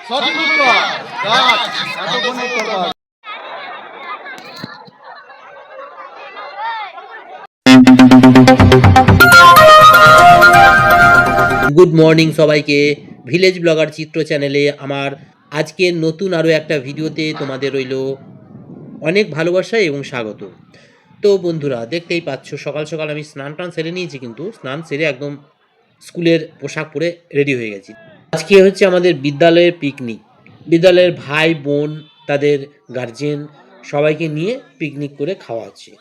সঠিক উত্তর গাছ। এতক্ষণ উত্তর গুড মর্নিং সবাইকে। ভিলেজ ব্লগার চিত্র চ্যানেলে আমার আজকের নতুন আরও একটা ভিডিওতে তোমাদের রইল অনেক ভালোবাসা এবং স্বাগত। তো বন্ধুরা, দেখতেই পাচ্ছ সকাল সকাল আমি স্নান টান সেরে নিয়েছি, কিন্তু স্নান সেরে একদম স্কুলের পোশাক পরে রেডি হয়ে গেছি। আজকে হচ্ছে আমাদের বিদ্যালয়ের পিকনিক। বিদ্যালয়ের ভাই বোন, তাদের গার্জেন সবাইকে নিয়ে পিকনিক করে খাওয়া হচ্ছে।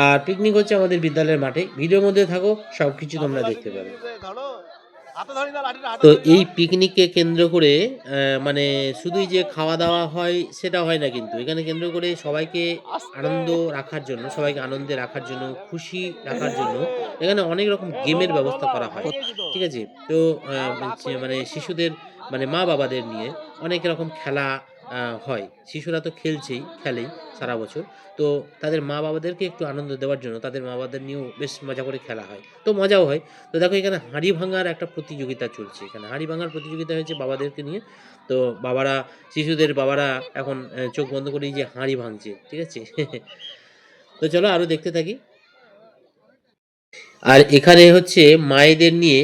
আর পিকনিক হচ্ছে আমাদের বিদ্যালয়ের মাঠে। ভিডিওর মধ্যে থাকো, সব কিছু তোমরা দেখতে পাবে। তো এই পিকনিককে কেন্দ্র করে মানে শুধুই যে খাওয়া দাওয়া হয় সেটা হয় না, কিন্তু এখানে কেন্দ্র করে সবাইকে আনন্দ রাখার জন্য, সবাইকে আনন্দে রাখার জন্য, খুশি রাখার জন্য এখানে অনেক রকম গেমের ব্যবস্থা করা হয়। ঠিক আছে? তো মানে শিশুদের মানে মা বাবাদের নিয়ে অনেক রকম খেলা হয়। শিশুরা তো খেলেই সারা বছর। তো তাদের মা বাবাদেরকে একটু আনন্দ দেওয়ার জন্য তাদের মা বাবাদের নিয়েও বেশ মজা করে খেলা হয়, তো মজাও হয়। তো দেখো এখানে হাঁড়ি ভাঙার একটা প্রতিযোগিতা চলছে। এখানে হাঁড়ি ভাঙার প্রতিযোগিতা হয়েছে বাবাদেরকে নিয়ে। তো শিশুদের বাবারা এখন চোখ বন্ধ করেই যে হাঁড়ি ভাঙছে। ঠিক আছে? তো চলো আরো দেখতে থাকি। আর এখানে হচ্ছে মায়েদের নিয়ে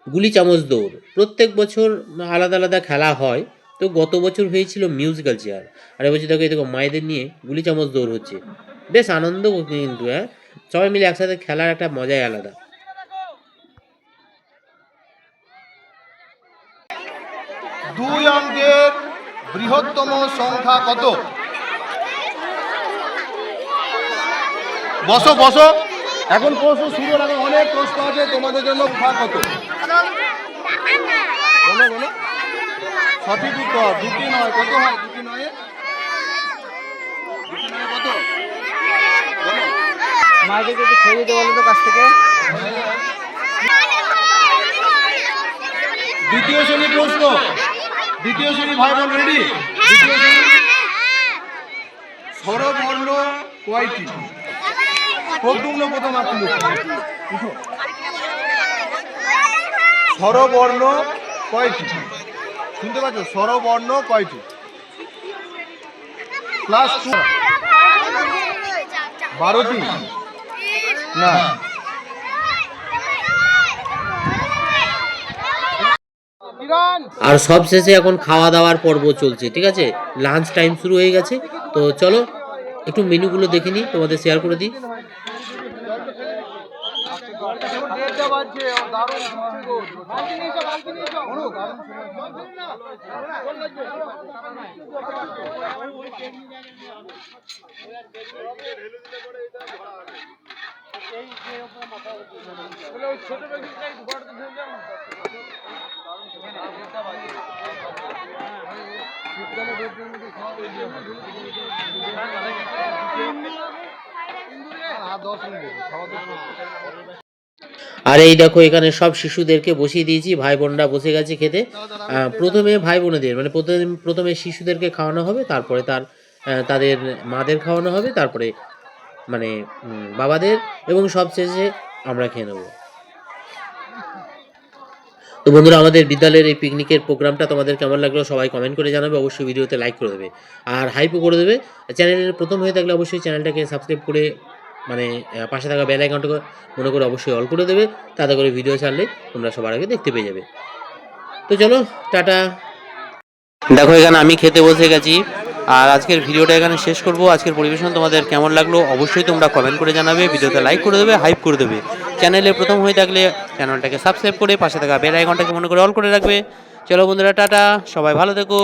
গুলি চামচ দৌড়। প্রত্যেক বছর আলাদা আলাদা খেলা হয়। তো গত বছর হয়েছিল মিউজিক্যাল চেয়ার, আর এবছর দেখো দেখো মায়েদের নিয়ে গুলি চামচ দৌড় হচ্ছে। বেশ আনন্দ কিন্তু, হ্যাঁ, সবাই মিলে একসাথে খেলার একটা মজাই আলাদা। দুই অঙ্কের বৃহত্তম সংখ্যা কত? বসো বসো, এখন প্রশ্ন শুরু হলো। অনেক প্রশ্ন আছে তোমাদের জন্য। সংখ্যা কত? বলো বলো। সঠিক উত্তর দুটি নয়। কত হয় দুটি নয়? কত? মাকে যদি ছেড়ে দিতে বলো তো কাছ থেকে। দ্বিতীয় শ্রেণী প্রশ্ন। দ্বিতীয় শ্রেণী ভাই বোন রেডি? দ্বিতীয় শ্রেণী। স্বরবর্ণ কয়টি? প্রথম স্বরবর্ণ কয়টি? শুনতে পাচ্ছ? স্বরবর্ণ কয়টি? ক্লাস 12টি না। আর সব শেষে এখন খাওয়া দাওয়ার পর্ব চলছে। ঠিক আছে? লাঞ্চ টাইম শুরু হয়ে গেছে। তো চলো একটু মেনুগুলো দেখে নিই, তোমাদের শেয়ার করে দিই। আর এই দেখো এখানে সব শিশুদেরকে বসিয়ে দিয়েছি, ভাই বোনরা বসে গেছে খেতে। প্রথমে ভাই বোনেদের মানে প্রথমে শিশুদেরকে খাওয়ানো হবে, তারপরে তাদের মাদের খাওয়ানো হবে, তারপরে মানে বাবাদের, এবং সব শেষে আমরা খেয়ে নেবো। তো বন্ধুরা, আমাদের বিদ্যালয়ের এই পিকনিকের প্রোগ্রামটা তোমাদের কেমন লাগলো সবাই কমেন্ট করে জানাবে। অবশ্যই ভিডিওতে লাইক করে দেবে আর হাইপও করে দেবে। চ্যানেলের প্রথম হয়ে থাকলে অবশ্যই চ্যানেলটাকে সাবস্ক্রাইব করে মানে পাশে থাকা বেল আইকনটাকে মনে করে অবশ্যই অল করে দেবে, তাতে করে ভিডিও ছাড়লে তোমরা সবার আগে দেখতে পেয়ে যাবে। তো চলো টাটা। দেখো এখানে আমি খেতে বসে গেছি, আর আজকের ভিডিওটা এখানে শেষ করব। আজকের পরিবেশন তোমাদের কেমন লাগলো অবশ্যই তোমরা কমেন্ট করে জানাবে, ভিডিওতে লাইক করে দেবে, হাইপ করে দেবে। চ্যানেলে প্রথম হয়ে থাকলে চ্যানেলটাকে সাবস্ক্রাইব করে পাশে থাকা বেল আইকনটাকে মনে করে অল করে রাখবে। চলো বন্ধুরা টাটা, সবাই ভালো থেকো।